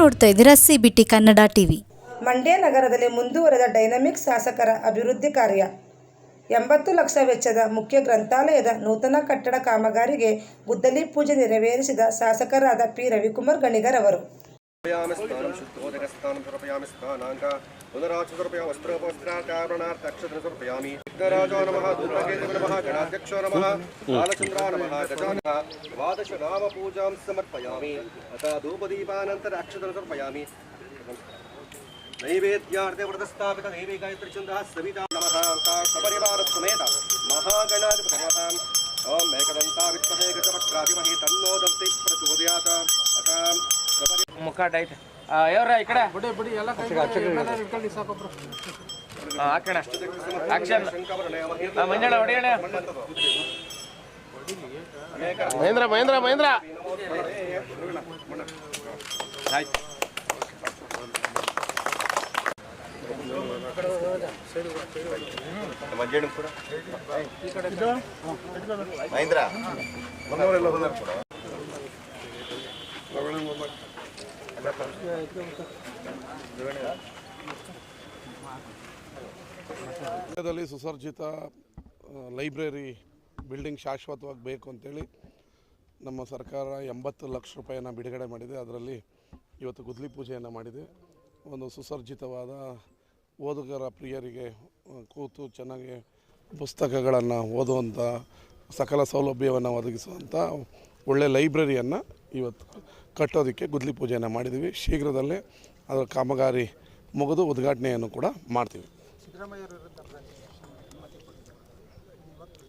ನೋಡ್ತಾ ಇದ್ದೀರಾ CBT Kannada TV. Mandya ನಗರದಲ್ಲಿ ಮುಂದುವರೆದ ಡೈನಮಿಕ್ ಶಾಸಕರ ಅಭಿವೃದ್ಧಿ ಕಾರ್ಯ. 80 ಲಕ್ಷ ವೆಚ್ಚದ ಮುಖ್ಯ ಗ್ರಂಥಾಲಯದ ನೂತನ ಕಟ್ಟಡ ಕಾಮಗಾರಿಗೆ ಗುದ್ದಲಿ ಪೂಜೆ ನೆರವೇರಿಸಿದ ಶಾಸಕರಾದ ಪಿ. ರವಿಕುಮಾರ್ ಗಣಿಗರ್ ಅವರು. नैवेद्यार्थे व्रतस्थापित देवी गायत्री चंद्रः सविता नमः सपरिवार समेत महागणाधिपतये नमः ओम मेघदंता विद्महे गजवक्त्राधिमहि तन्नो दन्ति प्रचोदयात् अतां ಮುಖ ಡೈಟ್ ಯಾವ್ರ ಈ ಕಡೆ ಬಡಿ ಬಡಿ ಎಲ್ಲ ಕೈ ಇಟ್ಕೊಳ್ಳಿ ಸಾಕೊಬ್ರು ಹಾಕೋಣ ಆಕ್ಷನ್ ಮಂಜಳ ಹೊಡೆಯೋಣ ಮಹೇಂದ್ರ ಮಹೇಂದ್ರ ಮಹೇಂದ್ರ ಆಯ್ತು ಮಂಜೇಣ ಕೂಡ ಮಹೇಂದ್ರ ಮನವರೆಲ್ಲ ಹೋದರು ಕೂಡ ಮಂಡ್ಯದಲ್ಲಿ ಸುಸರ್ಜಿತ ಲೈಬ್ರರಿ ಬಿಲ್ಡಿಂಗ್ ಶಾಶ್ವತವಾಗಿ ಬೇಕು ಅಂತೇಳಿ ನಮ್ಮ ಸರ್ಕಾರ 80 ಲಕ್ಷ ರೂಪಾಯಿಯನ್ನು ಬಿಡುಗಡೆ ಮಾಡಿದೆ. ಅದರಲ್ಲಿ ಇವತ್ತು ಗುದ್ದಲಿ ಪೂಜೆಯನ್ನು ಮಾಡಿದೆ. ಒಂದು ಸುಸರ್ಜಿತವಾದ ಓದುಗರ ಪ್ರಿಯರಿಗೆ ಕೂತು ಚೆನ್ನಾಗಿ ಪುಸ್ತಕಗಳನ್ನು ಓದುವಂಥ ಸಕಲ ಸೌಲಭ್ಯವನ್ನು ಒದಗಿಸುವಂಥ ಒಳ್ಳೆಯ ಲೈಬ್ರರಿಯನ್ನು ಇವತ್ತು ಕಟ್ಟೋದಕ್ಕೆ ಗುದ್ದಲಿ ಪೂಜೆಯನ್ನು ಮಾಡಿದ್ದೀವಿ. ಶೀಘ್ರದಲ್ಲೇ ಅದರ ಕಾಮಗಾರಿ ಮುಗಿದು ಉದ್ಘಾಟನೆಯನ್ನು ಕೂಡ ಮಾಡ್ತೀವಿ.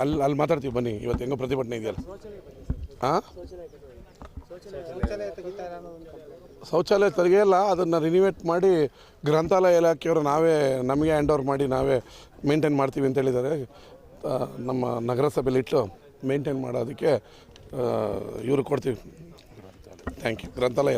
ಅಲ್ಲಿ ಮಾತಾಡ್ತೀವಿ ಬನ್ನಿ. ಇವತ್ತು ಹೆಂಗೋ ಪ್ರತಿಭಟನೆ ಇದೆಯಲ್ಲ. ಹಾಂ, ಶೌಚಾಲಯ ತೆಗೆಯಲ್ಲ, ಅದನ್ನು ರಿನಿವೇಟ್ ಮಾಡಿ ಗ್ರಂಥಾಲಯ ಇಲಾಖೆಯವರು ನಮಗೆ ಹ್ಯಾಂಡ್ ಓವರ್ ಮಾಡಿ ನಾವೇ ಮೇಂಟೈನ್ ಮಾಡ್ತೀವಿ ಅಂತ ಹೇಳಿದ್ದಾರೆ. ನಮ್ಮ ನಗರಸಭೆಯಲ್ಲಿ ಇಟ್ಟು ಮೇಂಟೈನ್ ಮಾಡೋದಕ್ಕೆ ಇವರು ಕೊಡ್ತೀವಿ. Thank you. ಗ್ರಂಥಾಲಯ